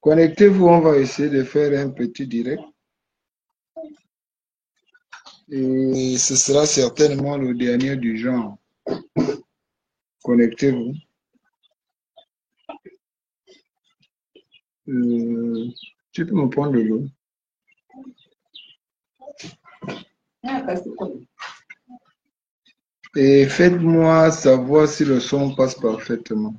Connectez-vous, on va essayer de faire un petit direct. Et ce sera certainement le dernier du genre. Connectez-vous. Tu peux me prendre de l'eau. Et faites-moi savoir si le son passe parfaitement.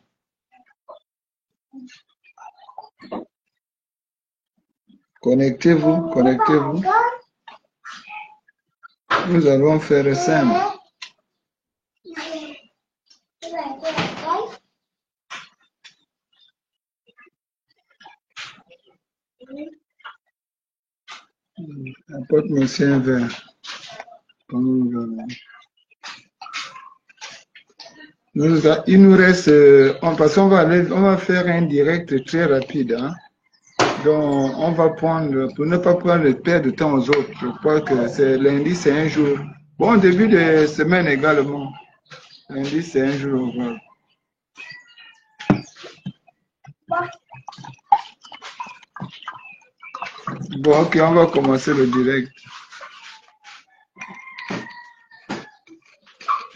Connectez-vous, connectez-vous. Nous allons faire simple. Apporte-moi un verre. Il nous reste, parce qu'on va faire un direct très rapide. Hein? Donc, on va prendre, pour ne pas prendre perdre de temps aux autres, je crois que c'est lundi, c'est un jour. Bon, début de semaine également. Lundi, c'est un jour. Voilà. Bon, ok, on va commencer le direct.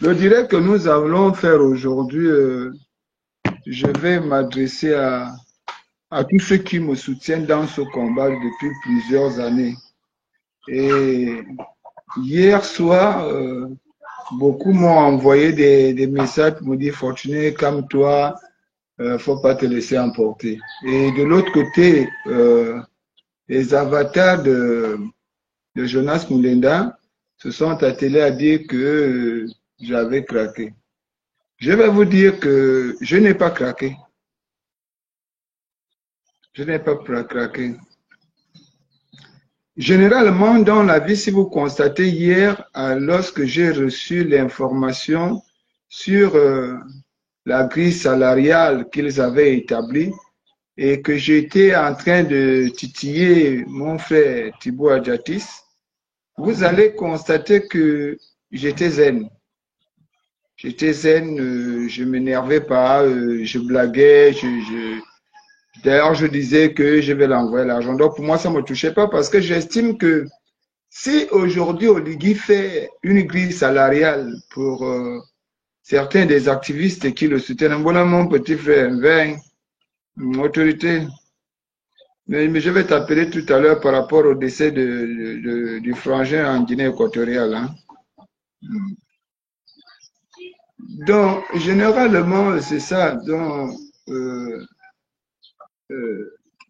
Le direct que nous allons faire aujourd'hui, je vais m'adresser à tous ceux qui me soutiennent dans ce combat depuis plusieurs années. Et hier soir, beaucoup m'ont envoyé des messages pour me dire « Fortuné, calme-toi, faut pas te laisser emporter ». Et de l'autre côté, les avatars de Jonas Moulenda se sont attelés à dire que j'avais craqué. Je vais vous dire que je n'ai pas craqué. Je n'ai pas craqué. Généralement, dans la vie, si vous constatez hier, lorsque j'ai reçu l'information sur la grille salariale qu'ils avaient établie et que j'étais en train de titiller mon frère Thibaut Adjatis, vous allez constater que j'étais zen. J'étais zen, je ne m'énervais pas, je blaguais, d'ailleurs, je disais que je vais l'envoyer l'argent. Donc, pour moi, ça ne me touchait pas parce que j'estime que si aujourd'hui Oligui fait une grille salariale pour certains des activistes qui le soutiennent, voilà mon petit frère, une autorité. Mais je vais t'appeler tout à l'heure par rapport au décès du frangin en Guinée équatoriale. Hein. Donc, généralement, c'est ça. Donc,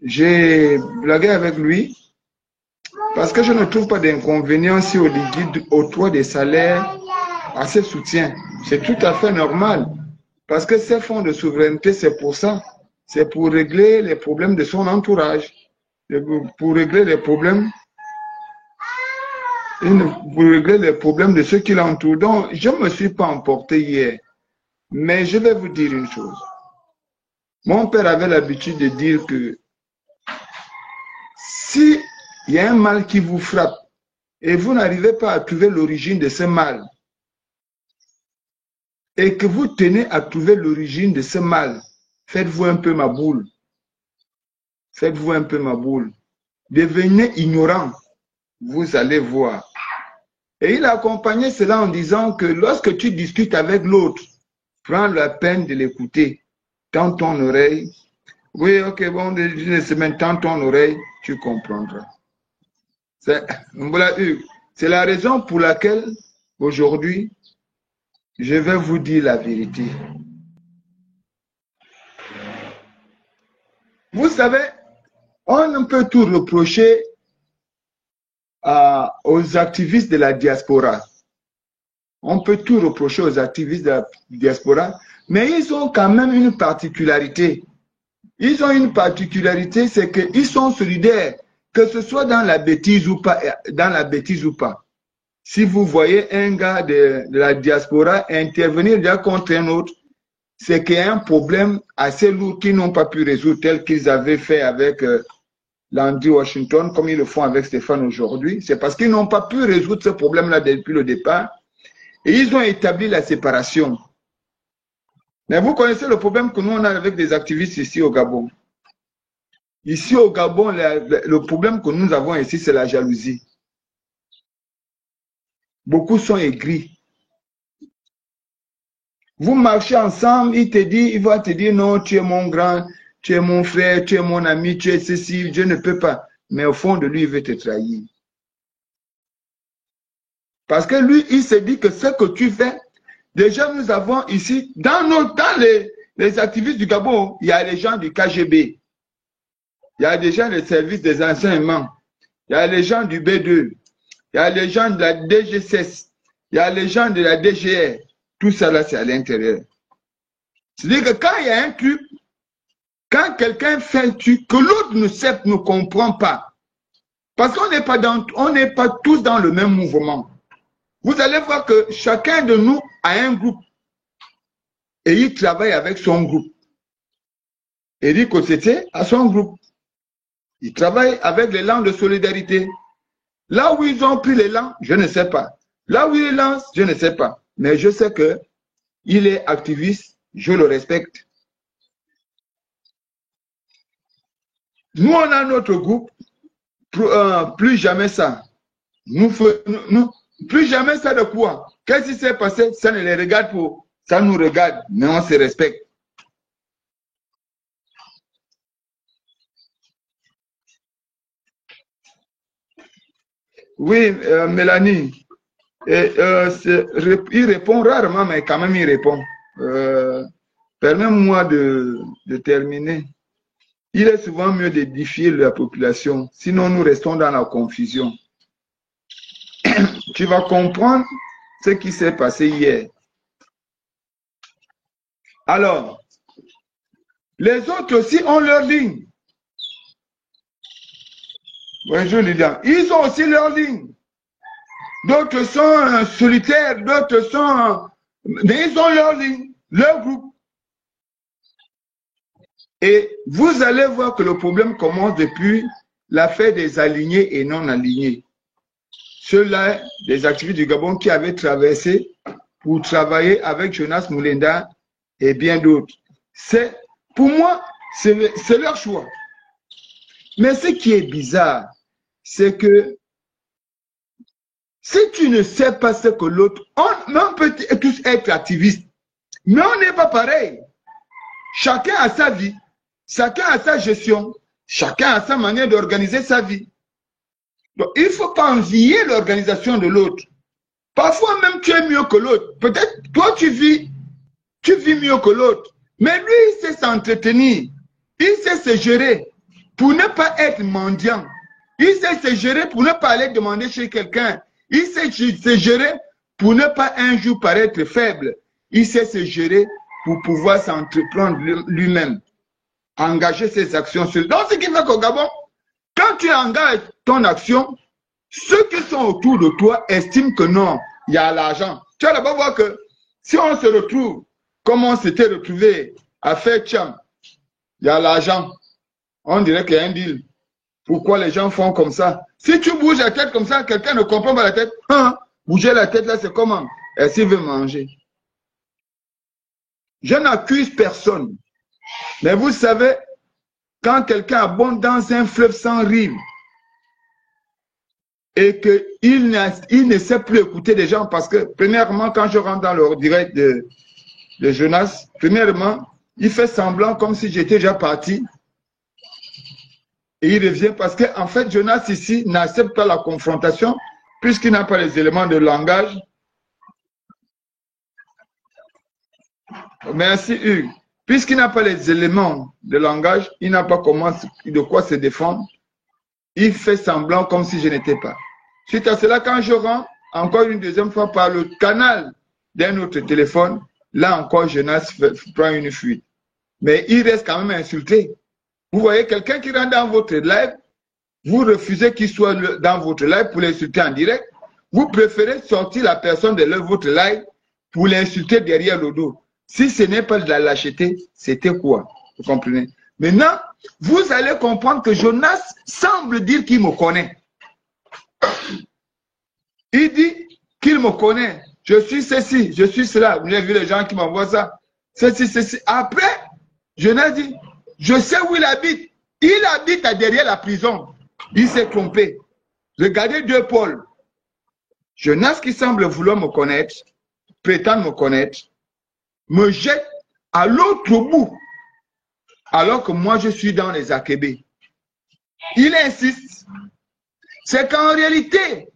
j'ai blagué avec lui parce que je ne trouve pas d'inconvénient si Oligui octroie des salaires à ses soutiens. C'est tout à fait normal parce que ces fonds de souveraineté, c'est pour ça. C'est pour régler les problèmes de son entourage, pour régler les problèmes de ceux qui l'entourent. Donc, je ne me suis pas emporté hier. Mais je vais vous dire une chose. Mon père avait l'habitude de dire que si il y a un mal qui vous frappe et vous n'arrivez pas à trouver l'origine de ce mal et que vous tenez à trouver l'origine de ce mal, faites-vous un peu ma boule. Faites-vous un peu ma boule. Devenez ignorant. Vous allez voir. Et il a accompagné cela en disant que lorsque tu discutes avec l'autre, prends la peine de l'écouter. Tends ton oreille. Oui, ok, bon, une semaine, tends ton oreille, tu comprendras. C'est la raison pour laquelle, aujourd'hui, je vais vous dire la vérité. Vous savez, on peut tout reprocher aux activistes de la diaspora. On peut tout reprocher aux activistes de la diaspora, mais ils ont quand même une particularité. Ils ont une particularité, c'est qu'ils sont solidaires, que ce soit dans la bêtise ou pas. Si vous voyez un gars de la diaspora intervenir déjà contre un autre, c'est qu'il y a un problème assez lourd qu'ils n'ont pas pu résoudre, tel qu'ils avaient fait avec Landry Washington, comme ils le font avec Stéphane aujourd'hui. C'est parce qu'ils n'ont pas pu résoudre ce problème-là depuis le départ. Et ils ont établi la séparation. Mais vous connaissez le problème que nous on a avec des activistes ici au Gabon. Ici au Gabon, le problème que nous avons ici, c'est la jalousie. Beaucoup sont aigris. Vous marchez ensemble, il va te dire non, tu es mon grand, tu es mon frère, tu es mon ami, tu es ceci, je ne peux pas. Mais au fond de lui, il veut te trahir. Parce que lui, il se dit que ce que tu fais, déjà nous avons ici, dans les activistes du Gabon, il y a les gens du KGB, il y a des gens des services des enseignements, il y a les gens du B2, il y a les gens de la DGSS, il y a les gens de la DGR. Tout ça là, c'est à l'intérieur. C'est-à-dire que quand il y a un truc, quand quelqu'un fait un truc que l'autre ne comprend pas, parce qu'on n'est pas tous dans le même mouvement. Vous allez voir que chacun de nous a un groupe et il travaille avec son groupe. Éric Ossété a son groupe. Il travaille avec l'élan de solidarité. Là où ils ont pris l'élan, je ne sais pas. Là où ils lancent, je ne sais pas. Mais je sais qu'il est activiste, je le respecte. Nous, on a notre groupe, plus jamais ça. Plus jamais ça de quoi? Qu'est-ce qui s'est passé? Ça ne les regarde pour. Ça nous regarde, mais on se respecte. Oui, Mélanie. Il répond rarement, mais quand même il répond. Permets-moi de terminer. Il est souvent mieux d'édifier la population, sinon nous restons dans la confusion. Tu vas comprendre ce qui s'est passé hier. Alors, les autres aussi ont leur ligne. Bonjour Lydia. Ils ont aussi leur ligne. D'autres sont solitaires, d'autres sont... Mais ils ont leur ligne, leur groupe. Et vous allez voir que le problème commence depuis l'affaire des alignés et non alignés. Ceux-là, des activistes du Gabon qui avaient traversé pour travailler avec Jonas Moulenda et bien d'autres. Pour moi, c'est leur choix. Mais ce qui est bizarre, c'est que si tu ne sais pas ce que l'autre... On peut tous être activistes, mais on n'est pas pareil. Chacun a sa vie, chacun a sa gestion, chacun a sa manière d'organiser sa vie. Donc, il ne faut pas envier l'organisation de l'autre. Parfois même, tu es mieux que l'autre. Peut-être, toi, tu vis mieux que l'autre. Mais lui, il sait s'entretenir. Il sait se gérer pour ne pas être mendiant. Il sait se gérer pour ne pas aller demander chez quelqu'un. Il sait se gérer pour ne pas un jour paraître faible. Il sait se gérer pour pouvoir s'entreprendre lui-même. Engager ses actions. Donc, ce qui fait qu'au Gabon, quand tu engages ton action, ceux qui sont autour de toi estiment que non, il y a l'argent. Tu vas d'abord voir que si on se retrouve comme on s'était retrouvé à faire Tcham, il y a l'argent. On dirait qu'il y a un deal. Pourquoi les gens font comme ça? Si tu bouges la tête comme ça, quelqu'un ne comprend pas la tête. Hein? Bouger la tête là, c'est comment? Est-ce qu'il veut manger? Je n'accuse personne. Mais vous savez, quand quelqu'un abonde dans un fleuve sans rive et qu'il ne sait plus écouter des gens, parce que premièrement, quand je rentre dans le direct de Jonas, premièrement, il fait semblant comme si j'étais déjà parti. Et il revient parce qu'en fait, Jonas ici n'accepte pas la confrontation puisqu'il n'a pas les éléments de langage. Merci Hugues. Puisqu'il n'a pas les éléments de langage, il n'a pas de quoi se défendre. Il fait semblant comme si je n'étais pas. Suite à cela, quand je rentre, encore une deuxième fois par le canal d'un autre téléphone, là encore, Jonas prend une fuite. Mais il reste quand même insulté. Vous voyez, quelqu'un qui rentre dans votre live, vous refusez qu'il soit dans votre live pour l'insulter en direct. Vous préférez sortir la personne de votre live pour l'insulter derrière le dos. Si ce n'est pas de la lâcheté, c'était quoi? Vous comprenez? Maintenant, vous allez comprendre que Jonas semble dire qu'il me connaît. Il dit qu'il me connaît. Je suis ceci, je suis cela. Vous avez vu les gens qui m'envoient ça. Après, Jonas dit, je sais où il habite. Il habite derrière la prison. Il s'est trompé. Regardez deux pôles. Jonas qui semble vouloir me connaître, prétend me connaître, me jette à l'autre bout, alors que moi je suis dans les Akébés. Il insiste. C'est qu'en réalité,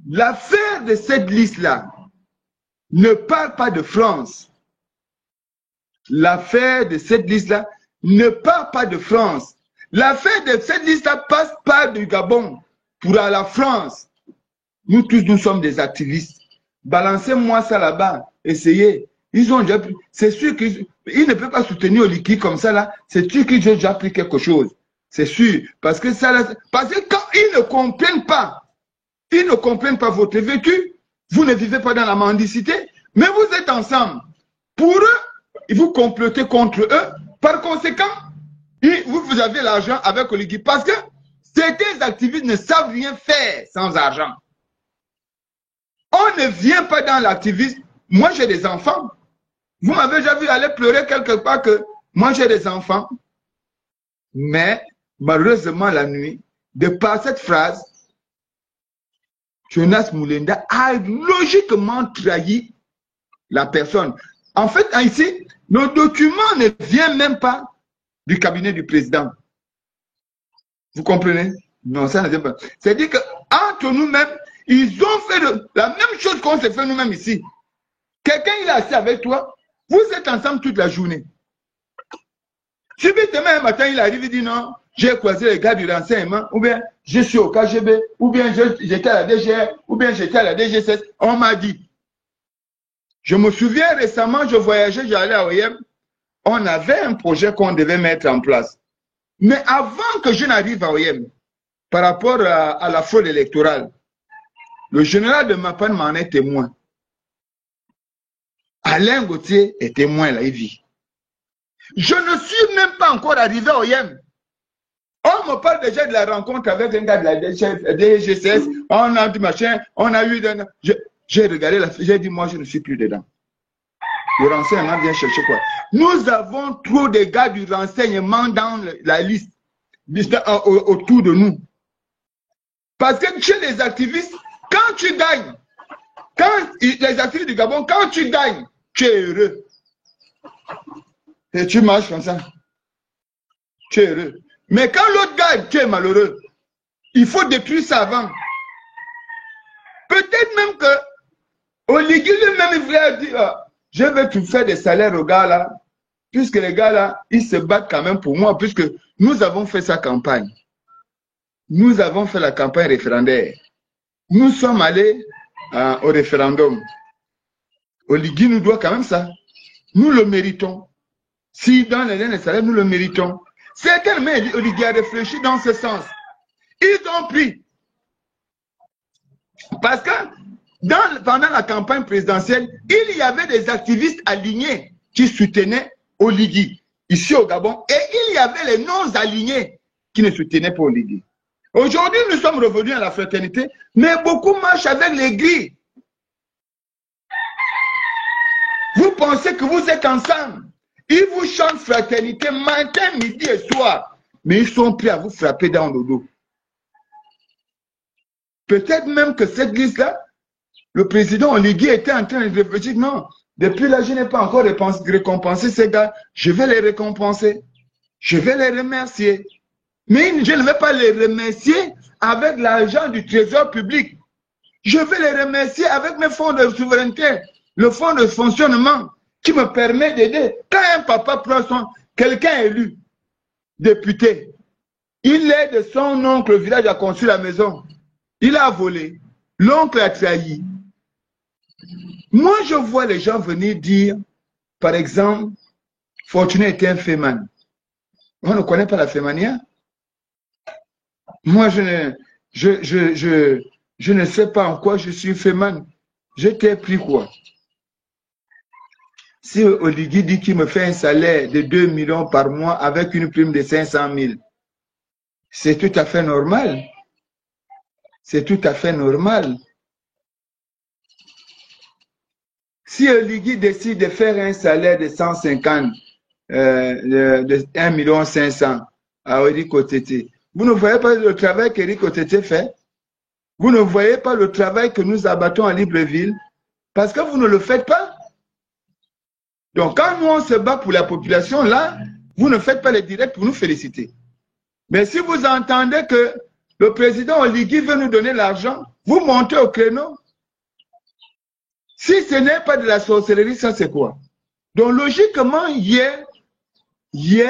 l'affaire de cette liste-là ne parle pas de France. L'affaire de cette liste-là ne parle pas de France. L'affaire de cette liste-là passe par du Gabon pour à la France. Nous tous, nous sommes des activistes. Balancez-moi ça là-bas. Essayez. Ils ont déjà pris. C'est sûr qu'ils ne peuvent pas soutenir Oligi comme ça là. C'est sûr qu'ils ont déjà pris quelque chose. C'est sûr. Parce que ça là, parce que quand ils ne comprennent pas votre vécu, vous ne vivez pas dans la mendicité, mais vous êtes ensemble. Pour eux, vous complotez contre eux. Par conséquent, vous avez l'argent avec Oligi. Parce que certains activistes ne savent rien faire sans argent. On ne vient pas dans l'activisme. Moi, j'ai des enfants. Vous m'avez déjà vu aller pleurer quelque part que moi, j'ai des enfants. Mais, malheureusement, la nuit, de par cette phrase, Jonas Moulenda a logiquement trahi la personne. En fait, ici, nos documents ne viennent même pas du cabinet du président. Vous comprenez? Non, ça ne vient pas. C'est-à-dire qu'entre nous-mêmes, ils ont fait la même chose qu'on s'est fait nous-mêmes ici. Quelqu'un, il est assis avec toi, vous êtes ensemble toute la journée. Subitement, un matin, il arrive, il dit non, j'ai croisé les gars du renseignement, ou bien je suis au KGB, ou bien j'étais à la DGR, ou bien j'étais à la DGSS. On m'a dit. Je me souviens récemment, je voyageais, j'allais à OIM, on avait un projet qu'on devait mettre en place. Mais avant que je n'arrive à OIM, par rapport à la fraude électorale, le général de Mapan m'en est témoin. Alain Gauthier est témoin là, il vit. Je ne suis même pas encore arrivé au YEM. On me parle déjà de la rencontre avec un gars de la DGSS. On a du machin, on a eu... J'ai regardé la... J'ai dit, moi, je ne suis plus dedans. Le renseignement vient chercher quoi? Nous avons trop de gars du renseignement dans la liste autour de nous. Parce que chez les activistes, quand tu gagnes, les activistes du Gabon, quand tu gagnes, tu es heureux. Et tu marches comme ça. Tu es heureux. Mais quand l'autre gagne, tu es malheureux. Il faut détruire ça avant. Peut-être même que Oligi lui-même, il voulait dire, je vais tout faire des salaires aux gars là, puisque les gars là, ils se battent quand même pour moi, puisque nous avons fait sa campagne. Nous avons fait la campagne référendaire. Nous sommes allés au référendum. Oligi nous doit quand même ça. Nous le méritons. Si dans les salaires, nous le méritons. Certainement, Oligi a réfléchi dans ce sens. Ils ont pris. Parce que pendant la campagne présidentielle, il y avait des activistes alignés qui soutenaient Oligi, ici au Gabon, et il y avait les non-alignés qui ne soutenaient pas Oligi. Aujourd'hui, nous sommes revenus à la fraternité, mais beaucoup marchent avec les gris. Vous pensez que vous êtes ensemble. Ils vous chantent fraternité matin, midi et soir, mais ils sont prêts à vous frapper dans le dos. Peut-être même que cette liste-là, le président Oligi était en train de réfléchir, non, depuis là, je n'ai pas encore récompensé ces gars, je vais les récompenser, je vais les remercier. Mais je ne vais pas les remercier avec l'argent du trésor public. Je vais les remercier avec mes fonds de souveraineté, le fonds de fonctionnement qui me permet d'aider. Quand un papa prend quelqu'un élu, député, il aide son oncle au village à construire la maison. Il a volé. L'oncle a trahi. Moi, je vois les gens venir dire, par exemple, Fortuné était un féman. On ne connaît pas la fémania. Moi, je ne sais pas en quoi je suis féman. Je t'ai pris quoi? Si Oligi dit qu'il me fait un salaire de 2 millions par mois avec une prime de 500 000, c'est tout à fait normal. C'est tout à fait normal. Si Oligui décide de faire un salaire de 150, de 1,5 million à Eric Otete, vous ne voyez pas le travail qu'Eric Otete fait? Vous ne voyez pas le travail que nous abattons à Libreville? Parce que vous ne le faites pas. Donc, quand nous, on se bat pour la population, là, vous ne faites pas les directs pour nous féliciter. Mais si vous entendez que le président Oligui veut nous donner l'argent, vous montez au créneau. Si ce n'est pas de la sorcellerie, ça c'est quoi? Donc, logiquement, hier, il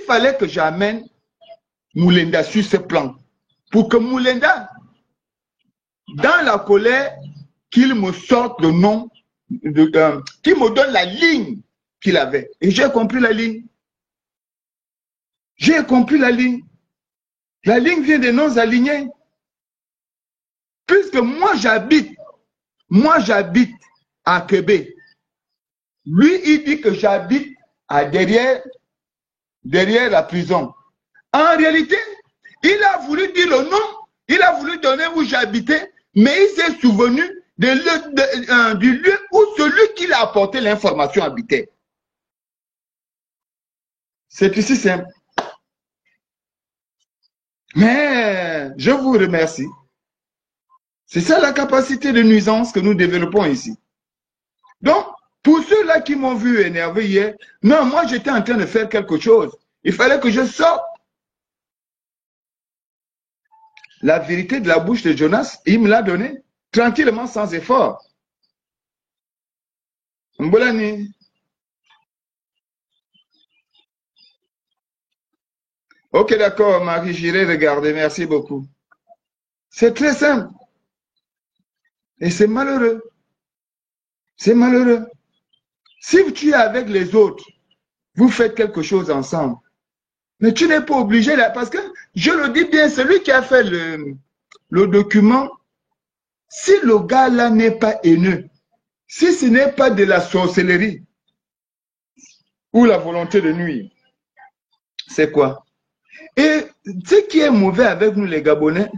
fallait que j'amène Moulenda sur ce plan. Pour que Moulenda, dans la colère, qu'il me sorte le nom, qu'il me donne la ligne qu'il avait. Et j'ai compris la ligne. J'ai compris la ligne. La ligne vient des noms alignés. Puisque moi j'habite à Québec. Lui, il dit que j'habite derrière la prison. En réalité, il a voulu dire le nom, il a voulu donner où j'habitais, mais il s'est souvenu du lieu où celui qui l'a apporté l'information habitait. C'est ici simple. Mais je vous remercie. C'est ça la capacité de nuisance que nous développons ici. Donc, pour ceux-là qui m'ont vu énervé hier, non, moi j'étais en train de faire quelque chose. Il fallait que je sorte. La vérité de la bouche de Jonas, il me l'a donnée, tranquillement, sans effort. Mbolani. Ok, d'accord, Marie, j'irai regarder. Merci beaucoup. C'est très simple. Et c'est malheureux. C'est malheureux. Si tu es avec les autres, vous faites quelque chose ensemble. Mais tu n'es pas obligé, là, parce que, je le dis bien, celui qui a fait le document, si le gars-là n'est pas haineux, si ce n'est pas de la sorcellerie ou la volonté de nuire, c'est quoi? Et ce qui est mauvais avec nous, les Gabonais,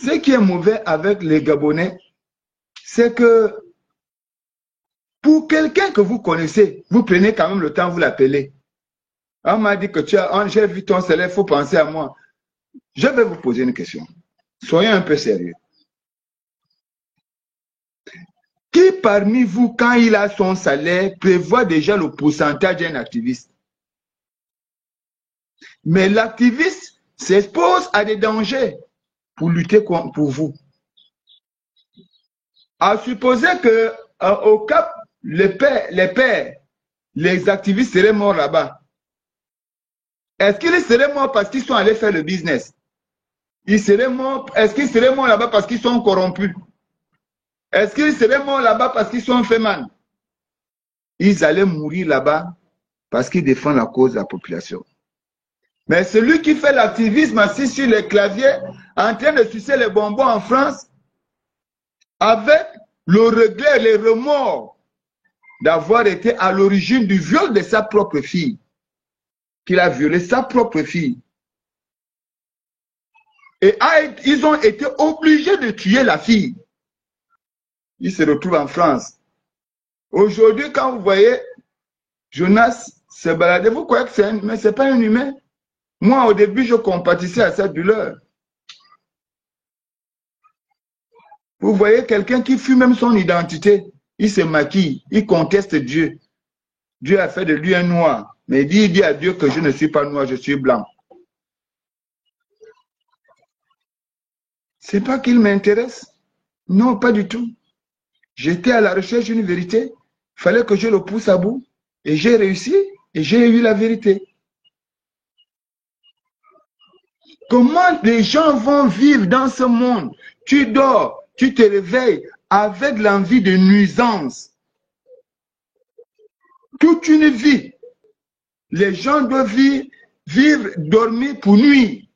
ce qui est mauvais avec les Gabonais, c'est que pour quelqu'un que vous connaissez, vous prenez quand même le temps, vous l'appelez. On m'a dit que j'ai vu ton salaire, il faut penser à moi. Je vais vous poser une question. Soyez un peu sérieux. Qui parmi vous, quand il a son salaire, prévoit déjà le pourcentage d'un activiste? Mais l'activiste s'expose à des dangers pour lutter pour vous. À supposer que au Cap, les activistes seraient morts là-bas. Est-ce qu'ils seraient morts parce qu'ils sont allés faire le business? Est-ce qu'ils seraient morts là-bas parce qu'ils sont corrompus? Est-ce qu'ils seraient morts là-bas parce qu'ils sont fémans? Ils allaient mourir là-bas parce qu'ils défendent la cause de la population. Mais celui qui fait l'activisme assis sur les claviers, en train de sucer les bonbons en France, avec le regret, les remords d'avoir été à l'origine du viol de sa propre fille, qu'il a violé sa propre fille. Et ils ont été obligés de tuer la fille. Il se retrouve en France. Aujourd'hui, quand vous voyez Jonas se balader, vous croyez que c'est mais ce n'est pas un humain. Moi, au début, je compatissais à cette douleur. Vous voyez quelqu'un qui fuit même son identité. Il se maquille, il conteste Dieu. Dieu a fait de lui un noir. Mais il dit à Dieu que je ne suis pas noir, je suis blanc. C'est pas qu'il m'intéresse. Non, pas du tout. J'étais à la recherche d'une vérité. Il fallait que je le pousse à bout. Et j'ai réussi et j'ai eu la vérité. Comment les gens vont vivre dans ce monde? Tu dors, tu te réveilles avec l'envie de nuisance. Toute une vie. Les gens doivent vivre, dormir pour nuire.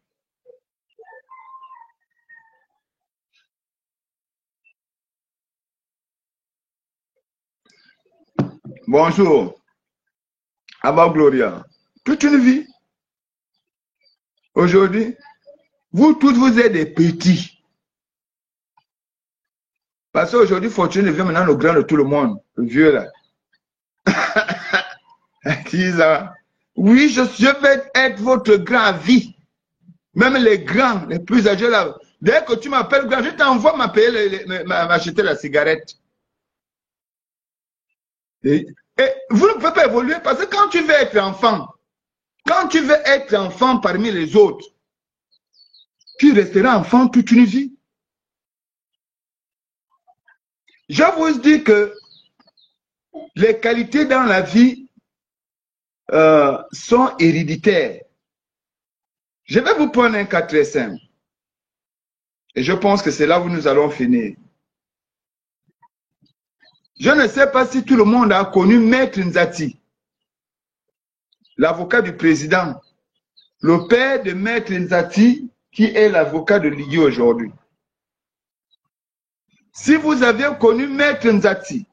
Bonjour. Abba Gloria. Toute une vie. Aujourd'hui, vous tous, vous êtes des petits. Parce qu'aujourd'hui, Fortune devient maintenant le grand de tout le monde. Le vieux là. Qui ça? Oui, je vais être votre grand à vie. Même les grands, les plus âgés là. Dès que tu m'appelles grand, je t'envoie m'acheter la cigarette. Et vous ne pouvez pas évoluer parce que quand tu veux être enfant, parmi les autres, tu resteras enfant toute une vie. Je vous dis que les qualités dans la vie sont héréditaires. Je vais vous prendre un cas très simple. Et je pense que c'est là où nous allons finir. Je ne sais pas si tout le monde a connu Maître Nzati, l'avocat du président, le père de Maître Nzati, qui est l'avocat de Ligue aujourd'hui. Si vous aviez connu Maître Nzati,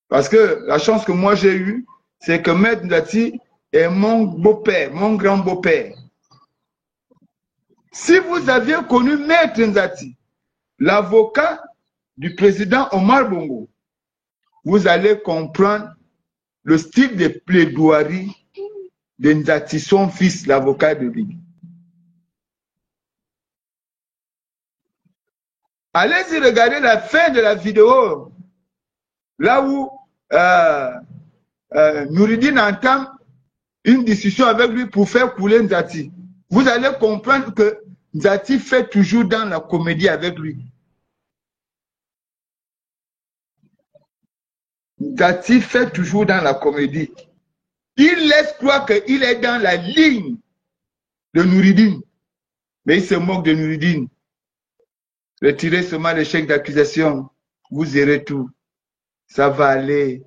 parce que la chance que moi j'ai eue, c'est que Maître Nzati est mon beau-père, mon grand beau-père. Si vous aviez connu Maître Nzati, l'avocat du président Omar Bongo, vous allez comprendre le style de plaidoirie de Nzati, son fils, l'avocat de Ligue. Allez-y regarder la fin de la vidéo, là où Nouridine entame une discussion avec lui pour faire couler Nzati. Vous allez comprendre que Nzati fait toujours dans la comédie avec lui. Nzati fait toujours dans la comédie. Il laisse croire qu'il est dans la ligne de Nouridine. Mais il se moque de Nouridine. Retirez seulement l'échec d'accusation. Vous verrez tout. Ça va aller.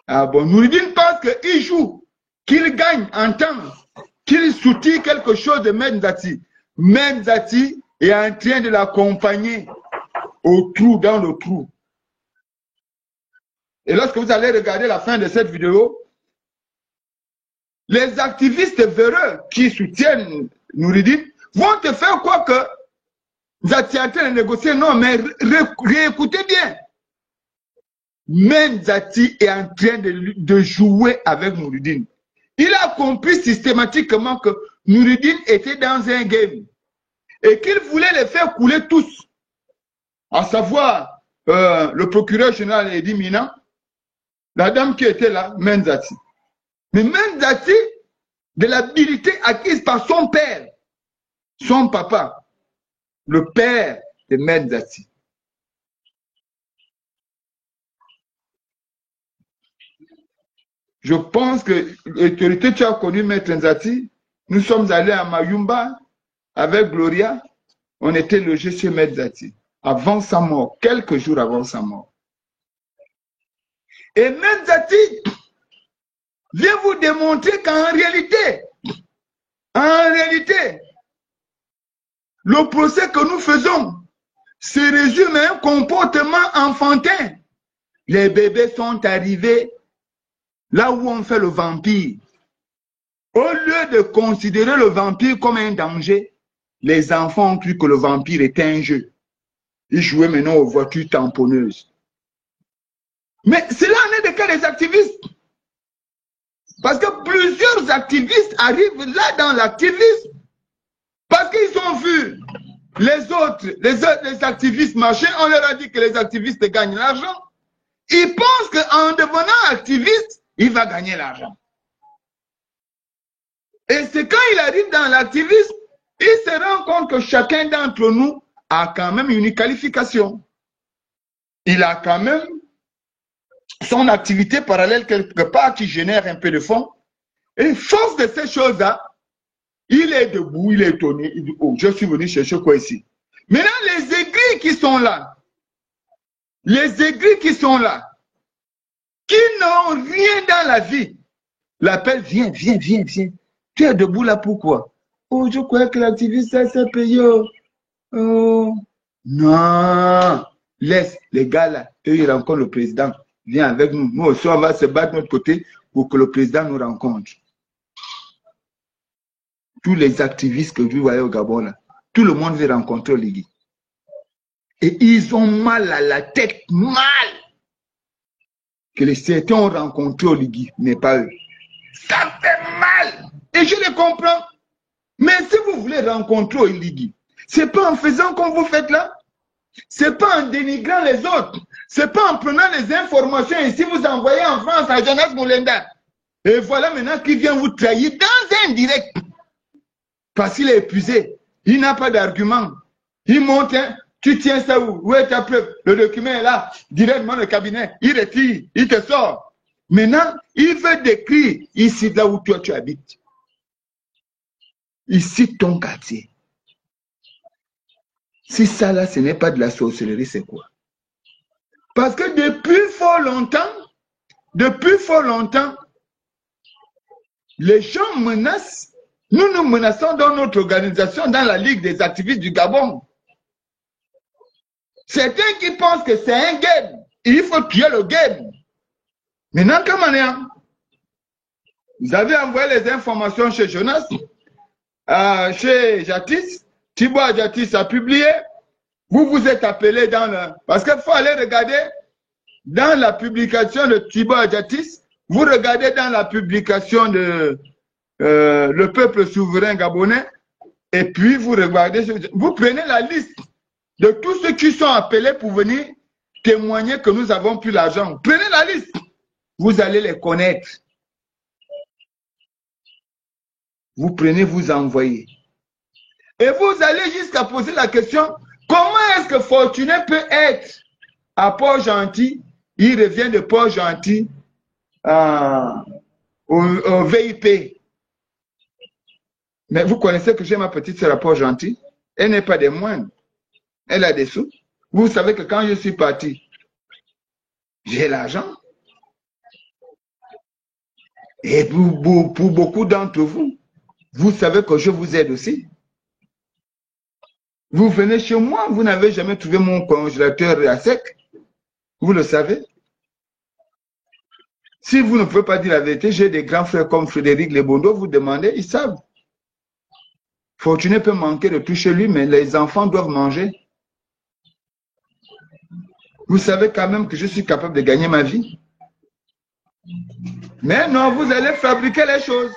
Ah bon, Nouridine pense qu'il joue, qu'il gagne en temps, qu'il soutient quelque chose de Nzati. Nzati est en train de l'accompagner au trou, dans le trou. Et lorsque vous allez regarder la fin de cette vidéo, les activistes véreux qui soutiennent Nouridine vont te faire croire que Nzati est en train de négocier. Non, mais réécoutez bien. Nzati est en train de jouer avec Nouridine. Il a compris systématiquement que Nouridine était dans un game et qu'il voulait les faire couler tous, à savoir le procureur général Edi Mina, la dame qui était là, Nzati. Mais Nzati, de l'habilité acquise par son père, son papa, le père de Nzati. Je pense que l'autorité, tu as connu Maître Nzati. Nous sommes allés à Mayumba avec Gloria. On était logés chez Maître Nzati avant sa mort, quelques jours avant sa mort. Et Maître Nzati vient vous démontrer qu'en réalité, le procès que nous faisons se résume à un comportement enfantin. Les bébés sont arrivés là où on fait le vampire. Au lieu de considérer le vampire comme un danger, les enfants ont cru que le vampire était un jeu. Ils jouaient maintenant aux voitures tamponneuses. Mais cela n'est de cas des activistes. Parce que plusieurs activistes arrivent là dans l'activisme parce qu'ils ont vu les activistes marcher. On leur a dit que les activistes gagnent l'argent. Ils pensent qu'en devenant activiste, il va gagner l'argent. Et c'est quand il arrive dans l'activisme, il se rend compte que chacun d'entre nous a quand même une qualification. Il a quand même son activité parallèle quelque part qui génère un peu de fonds. Et force de ces choses-là, il est debout, il est étonné. Il dit, oh, je suis venu chercher quoi ici? Maintenant, les aigris qui sont là, qui n'ont rien dans la vie, l'appellent, viens. Tu es debout là pourquoi? Oh, je croyais que l'activiste, ça s'est payé. Oh, non. Laisse les gars là, eux, ils rencontrent le président. Viens avec nous. Nous aussi, on va se battre de notre côté pour que le président nous rencontre. Tous les activistes que vous voyez au Gabon là, tout le monde veut rencontrer Ligui. Et ils ont mal à la tête, mal. Que les certains ont rencontré Oligui, mais pas eux. Ça fait mal. Et je les comprends. Mais si vous voulez rencontrer Oligui, c'est pas en faisant comme vous faites là. C'est pas en dénigrant les autres. C'est pas en prenant les informations ici, vous envoyez en France à Jonas Moulenda. Et voilà maintenant qu'il vient vous trahir dans un direct. Parce qu'il est épuisé. Il n'a pas d'argument. Il monte, hein, tu tiens ça où? Où est ta preuve? Le document est là, directement le cabinet. Il retire, il te sort. Maintenant, il veut décrire ici, là où toi tu habites. Ici, ton quartier. Si ça là, ce n'est pas de la sorcellerie, c'est quoi? Parce que depuis fort longtemps, les gens menacent. Nous nous menaçons dans notre organisation, dans la Ligue des activistes du Gabon. Certains qui pensent que c'est un game, il faut tuer le game. Maintenant, comment est-ce? Vous avez envoyé les informations chez Jonas, chez Jatis, Thibaut Jatis a publié. Vous vous êtes appelé dans le... Parce qu'il faut aller regarder dans la publication de Thibaut Jatis, vous regardez dans la publication de Le Peuple Souverain Gabonais, et puis vous regardez, vous prenez la liste de tous ceux qui sont appelés pour venir témoigner que nous avons plus l'argent. Prenez la liste, vous allez les connaître. Vous prenez, vous envoyez. Et vous allez jusqu'à poser la question, comment est-ce que Fortuné peut être à Port-Gentil, il revient de Port-Gentil au VIP. Mais vous connaissez que j'ai ma petite sœur à Port-Gentil, elle n'est pas des moindres, elle a des sous. Vous savez que quand je suis parti, j'ai l'argent. Et pour beaucoup d'entre vous, vous savez que je vous aide aussi. Vous venez chez moi, vous n'avez jamais trouvé mon congélateur à sec. Vous le savez. Si vous ne pouvez pas dire la vérité, j'ai des grands frères comme Frédéric Lebondo, vous demandez, ils savent. Fortuné peut manquer de tout chez lui, mais les enfants doivent manger. Vous savez quand même que je suis capable de gagner ma vie. Mais non, vous allez fabriquer les choses.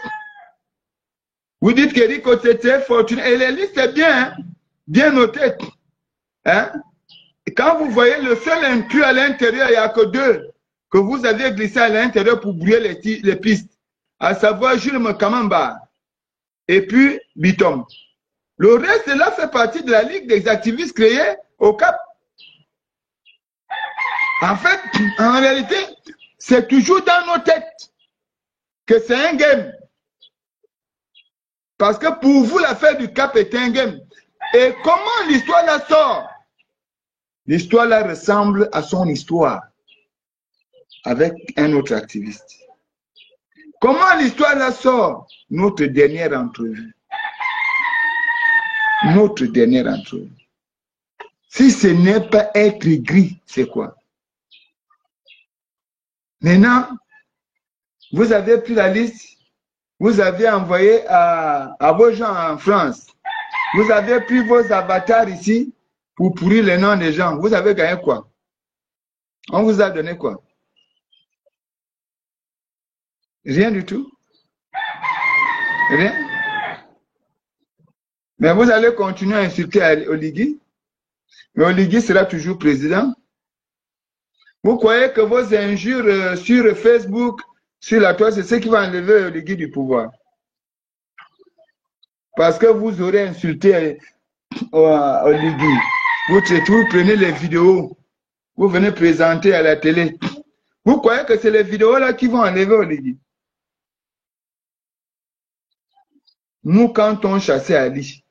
Vous dites qu'Éric Otete, Fortuné, et les listes, c'est bien, hein? Bien noté. Hein? Et quand vous voyez le seul inclus à l'intérieur, il n'y a que deux que vous avez glissé à l'intérieur pour brouiller les pistes, à savoir Jules Mkamamba et puis Bitom. Le reste de là fait partie de la Ligue des activistes créée au Cap. En fait, en réalité, c'est toujours dans nos têtes que c'est un game. Parce que pour vous, l'affaire du Cap est un game. Et comment l'histoire la sort? L'histoire là ressemble à son histoire avec un autre activiste. Comment l'histoire la sort? Notre dernière entrevue. Notre dernière entrevue. Si ce n'est pas être gris, c'est quoi? Maintenant, vous avez pris la liste, vous avez envoyé à vos gens en France. Vous avez pris vos avatars ici pour pourrir les noms des gens. Vous avez gagné quoi? On vous a donné quoi? Rien du tout. Rien. Mais vous allez continuer à insulter Oligui. Mais Oligui sera toujours président. Vous croyez que vos injures sur Facebook, sur la toile, c'est ce qui va enlever Oligui du pouvoir? Parce que vous aurez insulté Oligui. Vous prenez les vidéos, vous venez présenter à la télé. Vous croyez que c'est les vidéos là qui vont enlever Oligui? Nous, quand on chassait Ali,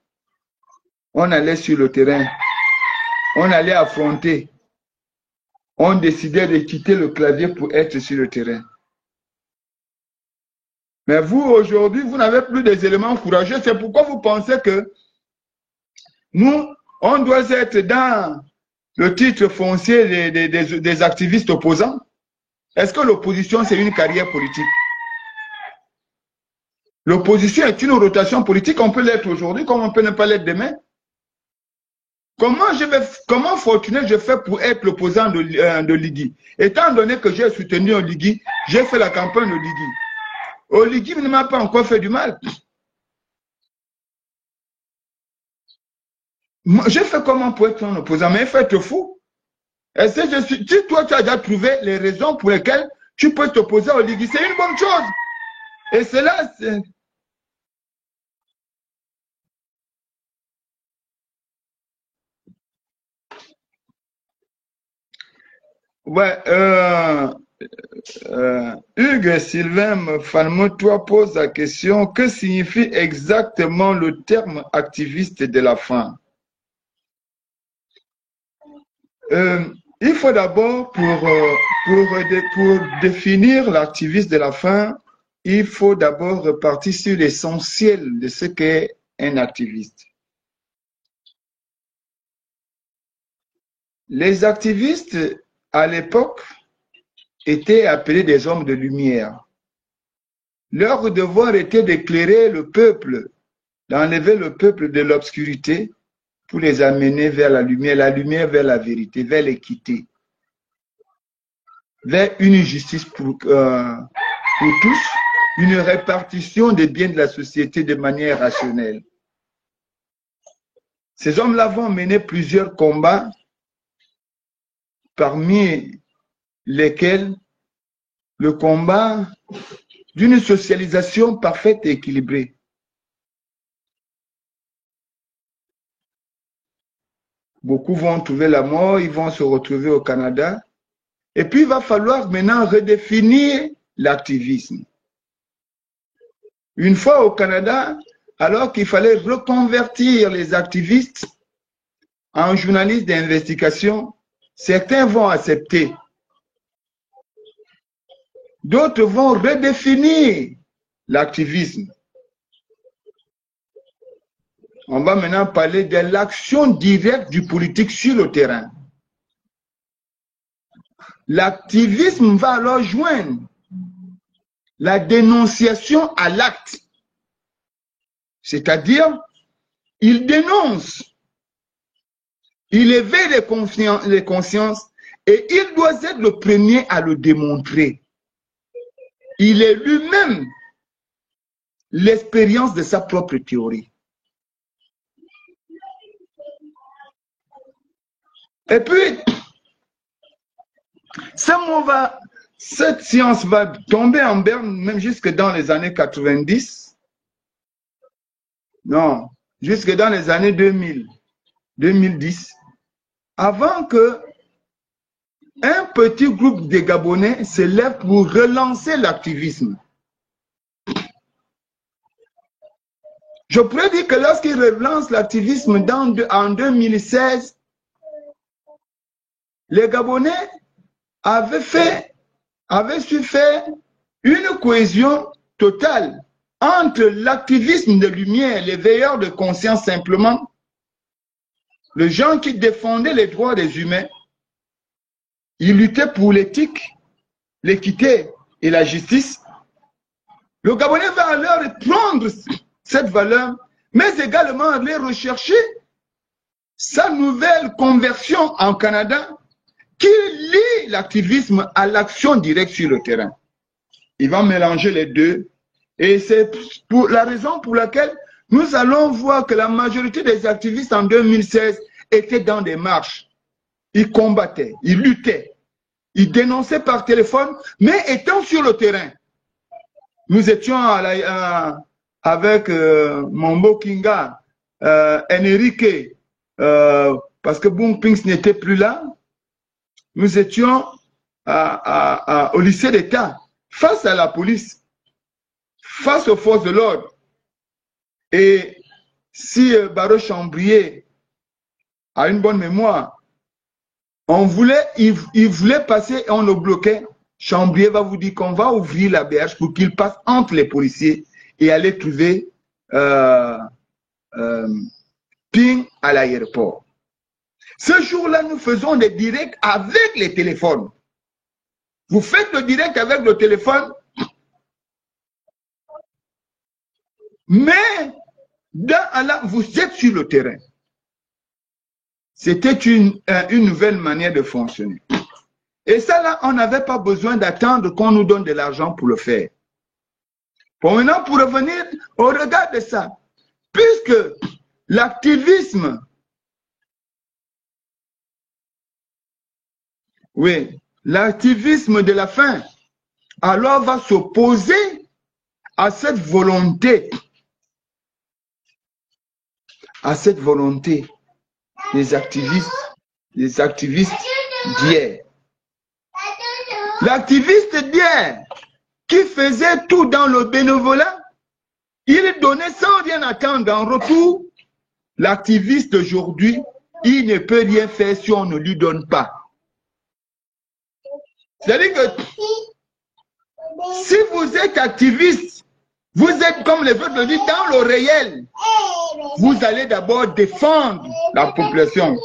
on allait sur le terrain, on allait affronter, on décidait de quitter le clavier pour être sur le terrain. Mais vous, aujourd'hui, vous n'avez plus des éléments courageux. C'est pourquoi vous pensez que nous, on doit être dans le titre foncier des activistes opposants. Est-ce que l'opposition, c'est une carrière politique? L'opposition est une rotation politique. On peut l'être aujourd'hui comme on peut ne pas l'être demain. comment fortuné je fais pour être l'opposant de Ligui? Étant donné que j'ai soutenu Oligui, j'ai fait la campagne d'Oligui. Oligui ne m'a pas encore fait du mal. Je fais comment pour être un opposant? Mais il faut être fou. Est-ce que si toi, tu as déjà trouvé les raisons pour lesquelles tu peux t'opposer à Oligui, c'est une bonne chose. Et cela, c'est... Ouais, Hugues Sylvain Falmo-toi pose la question, que signifie exactement le terme activiste de la faim? Il faut d'abord, pour définir l'activiste de la faim, il faut d'abord repartir sur l'essentiel de ce qu'est un activiste. Les activistes, à l'époque, étaient appelés des hommes de lumière. Leur devoir était d'éclairer le peuple, d'enlever le peuple de l'obscurité pour les amener vers la lumière vers la vérité, vers l'équité, vers une justice pour tous, une répartition des biens de la société de manière rationnelle. Ces hommes-là vont mener plusieurs combats, parmi lesquels le combat d'une socialisation parfaite et équilibrée. Beaucoup vont trouver la mort, ils vont se retrouver au Canada. Et puis, il va falloir maintenant redéfinir l'activisme. Une fois au Canada, alors qu'il fallait reconvertir les activistes en journalistes d'investigation, certains vont accepter. D'autres vont redéfinir l'activisme. On va maintenant parler de l'action directe du politique sur le terrain. L'activisme va alors joindre la dénonciation à l'acte. C'est-à-dire, il dénonce, il éveille les consciences et il doit être le premier à le démontrer. Il est lui-même l'expérience de sa propre théorie. Et puis, cette science va tomber en berne même jusque dans les années 90. Non, jusque dans les années 2000, 2010. Avant que un petit groupe de Gabonais se lève pour relancer l'activisme. Je pourrais dire que lorsqu'ils relancent l'activisme en 2016, les Gabonais avaient su faire une cohésion totale entre l'activisme de lumière, les veilleurs de conscience simplement, les gens qui défendaient les droits des humains, ils luttaient pour l'éthique, l'équité et la justice. Le Gabonais va alors prendre cette valeur, mais également aller rechercher sa nouvelle conversion en Canada qui lie l'activisme à l'action directe sur le terrain. Il va mélanger les deux et c'est la raison pour laquelle nous allons voir que la majorité des activistes en 2016 étaient dans des marches. Ils combattaient, ils luttaient, ils dénonçaient par téléphone, mais étant sur le terrain. Nous étions avec Mambo Kinga, Enrique, parce que Boom Pinks n'était plus là. Nous étions au lycée d'État, face à la police, face aux forces de l'ordre. Et si Baro Chambrier a une bonne mémoire, il voulait passer et on le bloquait. Chambrier va vous dire qu'on va ouvrir la berge pour qu'il passe entre les policiers et aller trouver Ping à l'aéroport. Ce jour-là, nous faisons des directs avec les téléphones. Vous faites le direct avec le téléphone, mais vous êtes sur le terrain. C'était une nouvelle manière de fonctionner. Et ça, là, on n'avait pas besoin d'attendre qu'on nous donne de l'argent pour le faire. Bon, maintenant, pour revenir au regard de ça, puisque l'activisme, oui, l'activisme de la faim, alors va s'opposer à cette volonté des activistes d'hier. L'activiste d'hier qui faisait tout dans le bénévolat, il donnait sans rien attendre en retour. L'activiste d'aujourd'hui, il ne peut rien faire si on ne lui donne pas. C'est-à-dire que si vous êtes activiste, vous êtes, comme les autres le disent, dans le réel. Vous allez d'abord défendre la population.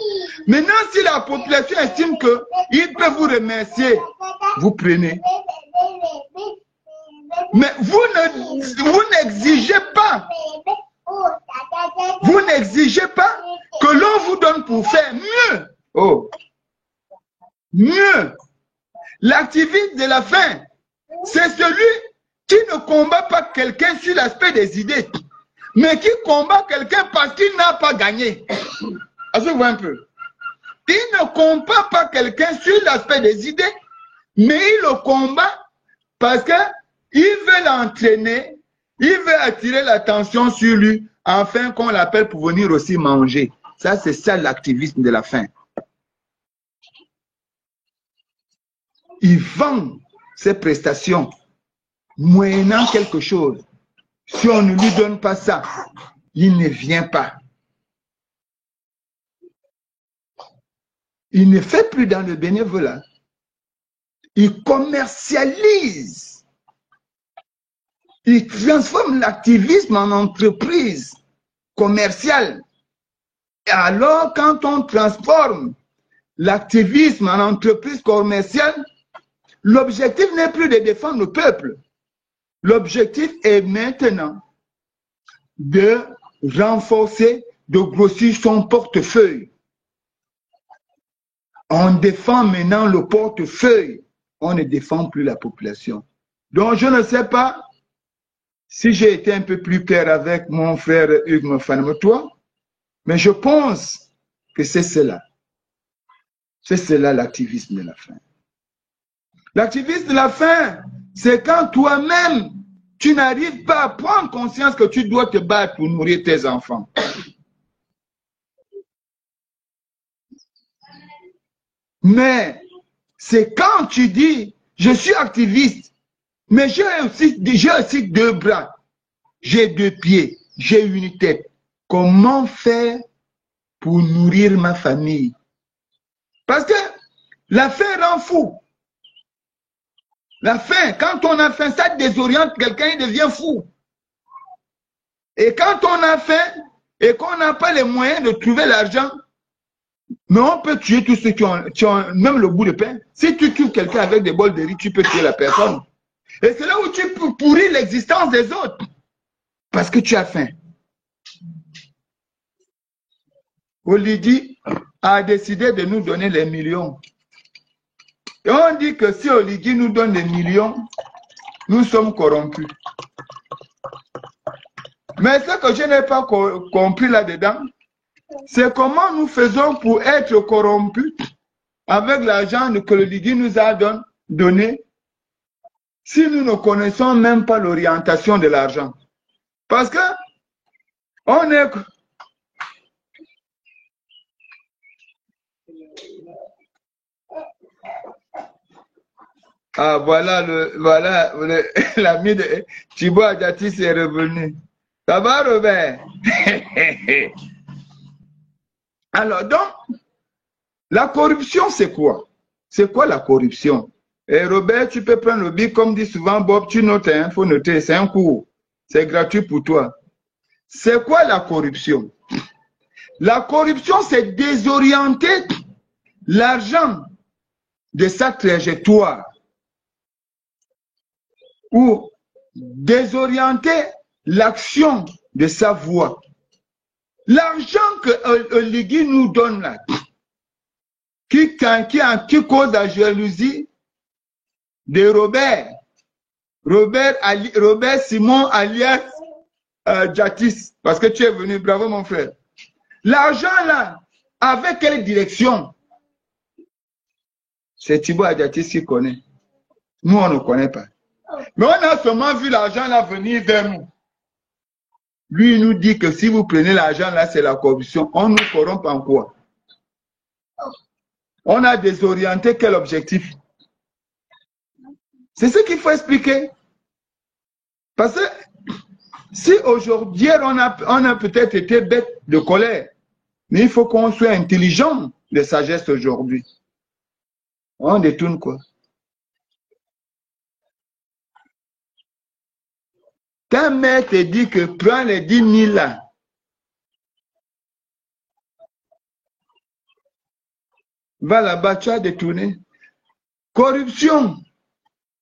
Maintenant, si la population estime qu'il peut vous remercier, vous prenez. Mais vous n'exigez pas. Vous n'exigez pas que l'on vous donne pour faire mieux. Oh. Mieux. L'activiste de la faim, c'est celui qui ne combat pas quelqu'un sur l'aspect des idées, mais qui combat quelqu'un parce qu'il n'a pas gagné. Asseyez-vous un peu. Il ne combat pas quelqu'un sur l'aspect des idées, mais il le combat parce qu'il veut l'entraîner, il veut attirer l'attention sur lui, afin qu'on l'appelle pour venir aussi manger. Ça, c'est ça l'activisme de la faim. Il vend ses prestations moyennant quelque chose. Si on ne lui donne pas ça, il ne vient pas. Il ne fait plus dans le bénévolat. Il commercialise. Il transforme l'activisme en entreprise commerciale. Et alors, quand on transforme l'activisme en entreprise commerciale, l'objectif n'est plus de défendre le peuple. L'objectif est maintenant de renforcer, de grossir son portefeuille. On défend maintenant le portefeuille. On ne défend plus la population. Donc, je ne sais pas si j'ai été un peu plus clair avec mon frère Hugues Mfanamatoua, mais je pense que c'est cela. C'est cela l'activisme de la faim. L'activisme de la faim, c'est quand toi-même, tu n'arrives pas à prendre conscience que tu dois te battre pour nourrir tes enfants. Mais c'est quand tu dis, je suis activiste, mais j'ai aussi 2 bras, j'ai 2 pieds, j'ai une tête. Comment faire pour nourrir ma famille? Parce que la faim rend fou. La faim, quand on a faim, ça désoriente quelqu'un, il devient fou. Et quand on a faim et qu'on n'a pas les moyens de trouver l'argent, mais on peut tuer tous ceux qui ont même le bout de pain. Si tu tues quelqu'un avec des bols de riz, tu peux tuer la personne. Et c'est là où tu peux pourrir l'existence des autres. Parce que tu as faim. Oligi a décidé de nous donner les millions. Et on dit que si Oligi nous donne des millions, nous sommes corrompus. Mais ce que je n'ai pas compris là-dedans, c'est comment nous faisons pour être corrompus avec l'argent que Oligi nous a donné si nous ne connaissons même pas l'orientation de l'argent. Parce que on est... Ah, voilà l'ami de Thibaut Adjati est revenu. Ça va, Robert? Alors, donc, la corruption, c'est quoi? C'est quoi la corruption? Et Robert, tu peux prendre le bic, comme dit souvent Bob, tu notes, il faut noter, c'est un cours. C'est gratuit pour toi. C'est quoi la corruption? La corruption, c'est désorienter l'argent de sa trajectoire. Ou désorienter l'action de sa voie. L'argent que Oligi nous donne là, qui cause la jalousie de Robert Simon alias Jatis, parce que tu es venu, bravo mon frère. L'argent là, avec quelle direction? C'est Thibaut Adjatis qui connaît. Nous, on ne connaît pas. Mais on a seulement vu l'argent là venir vers nous. Lui, il nous dit que si vous prenez l'argent là, c'est la corruption. On nous corrompt en quoi? On a désorienté quel objectif? C'est ce qu'il faut expliquer. Parce que si aujourd'hui, on a peut-être été bête de colère, mais il faut qu'on soit intelligent de sagesse aujourd'hui. On détourne quoi? Ta mère te dit que prends les 10 000 là. Va là-bas, tu as détourné. Corruption,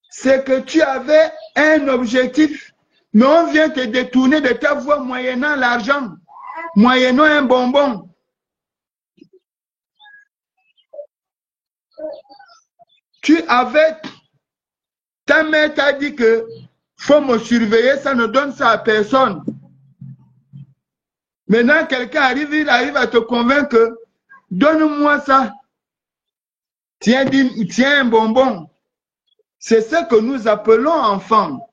c'est que tu avais un objectif, mais on vient te détourner de ta voie moyennant l'argent, moyennant un bonbon. Tu avais, ta mère t'a dit que faut me surveiller, ça ne donne ça à personne. Maintenant, quelqu'un arrive, il arrive à te convaincre que donne-moi ça. Tiens un bonbon. C'est ce que nous appelons, enfants,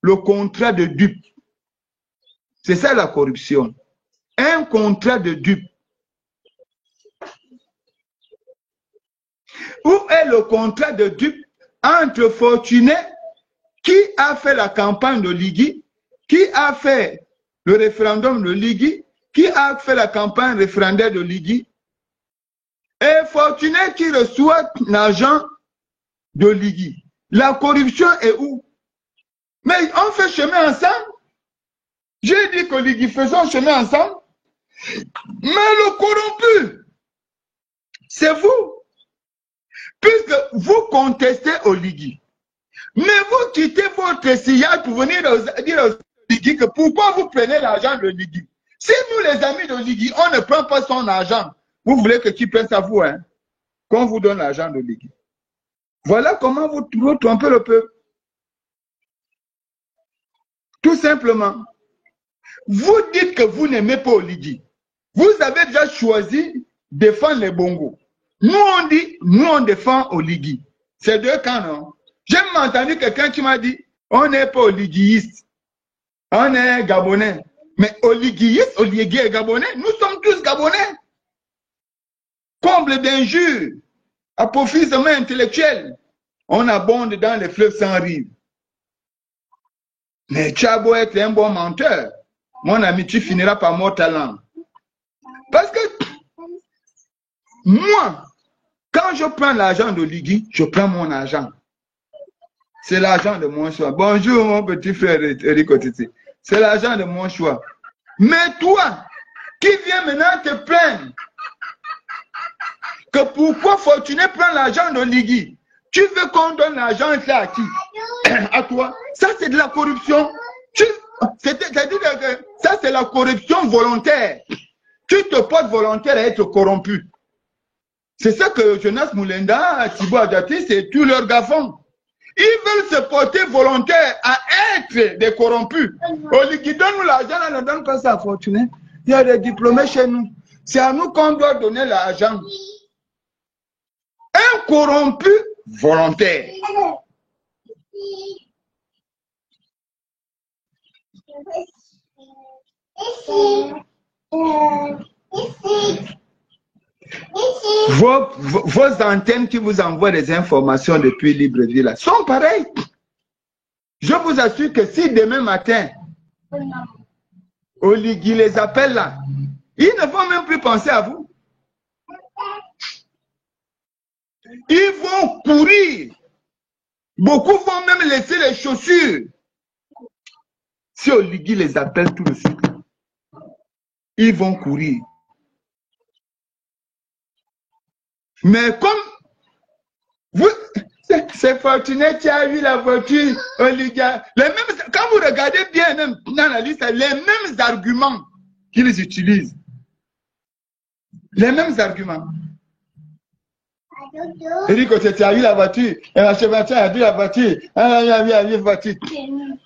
le contrat de dupe. C'est ça la corruption. Un contrat de dupe. Où est le contrat de dupe entre Fortuné, qui a fait la campagne de Ligui, qui a fait le référendum de Ligui, qui a fait la campagne référendaire de Ligui, et Fortuné qui reçoit l'argent de Ligui. La corruption est où? Mais on fait chemin ensemble. J'ai dit que Ligui faisons chemin ensemble. Mais le corrompu, c'est vous. Puisque vous contestez au Ligui. Mais vous quittez votre sillage pour venir dire au Ligui que pourquoi vous prenez l'argent de Ligui. Si nous, les amis de Ligui, on ne prend pas son argent, vous voulez que qui prenne à vous, hein, qu'on vous donne l'argent de Ligui. Voilà comment vous trompez le peuple. Tout simplement. Vous dites que vous n'aimez pas Ligui. Vous avez déjà choisi de défendre les bongos. Nous, on dit, nous, on défend Ligui. C'est deux camps, non? J'ai même entendu quelqu'un qui m'a dit, on n'est pas oliguiste, on est gabonais. Mais oliguiste, Oligui est gabonais, nous sommes tous gabonais. Comble d'injures, apophysements intellectuels. On abonde dans les fleuves sans rive. Mais tu as beau être un bon menteur, mon ami, tu finiras par mort talent. Parce que moi, quand je prends l'argent de Ligui, je prends mon argent. C'est l'argent de mon choix. Bonjour mon petit frère Eric Otiti. C'est l'argent de mon choix. Mais toi, qui viens maintenant te plaindre que pourquoi Fortuné prend l'argent de Ligui, tu veux qu'on donne l'argent à qui? À toi. Ça c'est de la corruption. C'est-à-dire que ça c'est la corruption volontaire. Tu te portes volontaire à être corrompu. C'est ça que Jonas Moulenda, Thibaut Adjatis et tous leurs gars font. Ils veulent se porter volontaire à être des corrompus. Oligui donne nous l'argent, on ne donne pas ça à Fortuné. Il y a des diplômés chez nous. C'est à nous qu'on doit donner l'argent. Un corrompu volontaire. Vos antennes qui vous envoient des informations depuis Libreville sont pareilles. Je vous assure que si demain matin, Oligui les appelle là, ils ne vont même plus penser à vous. Ils vont courir. Beaucoup vont même laisser les chaussures. Si Oligui les appelle tout de suite, ils vont courir. Mais comme vous, c'est Fortuné qui a eu la voiture, Oligui, quand vous regardez bien même dans la liste, les mêmes arguments qu'ils utilisent. Les mêmes arguments. Il dit que tu as eu la voiture, et la Sébastien a vu la voiture, la voiture.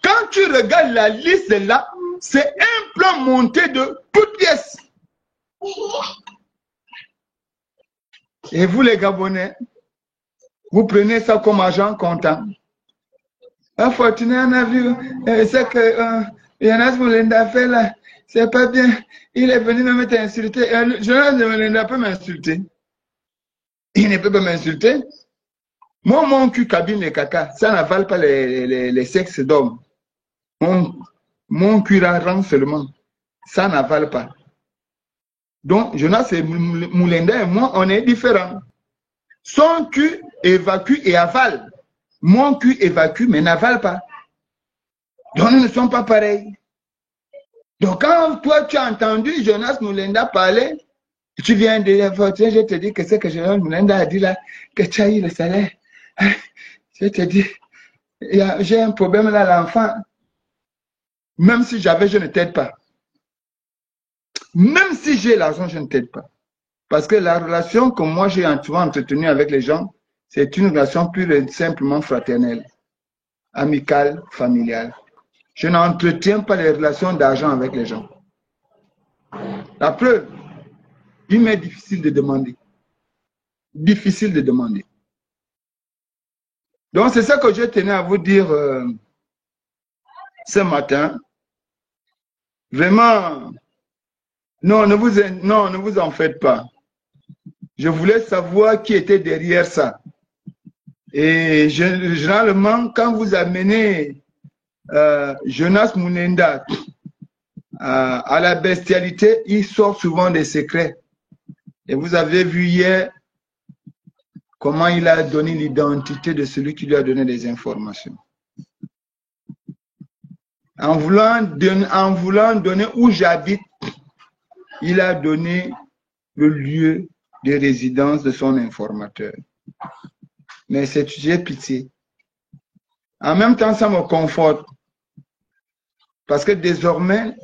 Quand tu regardes la liste là, c'est un plan monté de toutes pièces. Et vous les Gabonais, vous prenez ça comme argent comptant. Un fortuné en a vu, c'est que Jonas Mulenda fait là, c'est pas bien. Il est venu me insulter. Jonas Mulenda peut m'insulter. Il ne peut pas m'insulter. Moi, mon cul cabine les caca, ça n'avale pas les sexes d'hommes. Mon cul rend seulement. Ça n'avale pas. Donc, Jonas Mulenda et moi, on est différents. Son cul évacue et avale. Mon cul évacue mais n'avale pas. Donc, nous ne sommes pas pareils. Donc, quand toi, tu as entendu Jonas Mulenda parler, tu viens de voter, je te dis que c'est que Jonas Mulenda a dit là, que tu as eu le salaire. Je te dis, j'ai un problème là, l'enfant. Même si j'avais, je ne t'aide pas. Même si j'ai l'argent, je ne t'aide pas. Parce que la relation que moi j'ai entretenue avec les gens, c'est une relation pure et simplement fraternelle, amicale, familiale. Je n'entretiens pas les relations d'argent avec les gens. La preuve, il m'est difficile de demander. Difficile de demander. Donc c'est ça que je tenais à vous dire ce matin. Vraiment, non, ne vous en faites pas. Je voulais savoir qui était derrière ça. Et généralement, quand vous amenez Jonas Mulenda à la bestialité, il sort souvent des secrets. Et vous avez vu hier comment il a donné l'identité de celui qui lui a donné des informations. En voulant donner où j'habite, il a donné le lieu de résidence de son informateur. Mais j'ai pitié. En même temps, ça me conforte. Parce que désormais,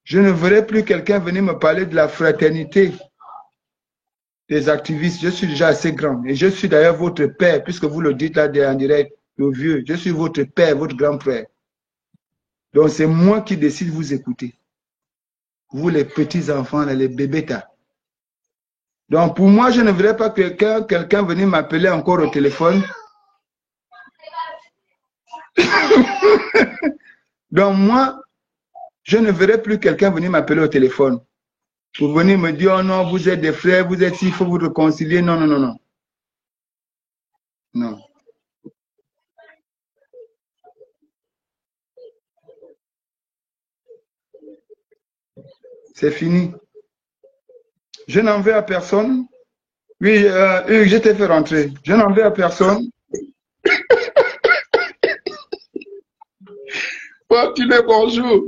je ne verrai plus quelqu'un venir me parler de la fraternité des activistes. Je suis déjà assez grand. Et je suis d'ailleurs votre père, puisque vous le dites là en direct, le vieux. Je suis votre père, votre grand frère. Donc c'est moi qui décide de vous écouter. Vous les petits enfants, les bébés-tas. Donc pour moi, je ne voudrais pas que quelqu'un venir m'appeler encore au téléphone. Donc moi, je ne verrai plus quelqu'un venir m'appeler au téléphone pour venir me dire, oh non, vous êtes des frères, vous êtes ici, il faut vous réconcilier. Non, non, non, non. Non. C'est fini. Je n'en veux à personne. Oui, je t'ai fait rentrer. Je n'en veux à personne. Fortuné, bonjour.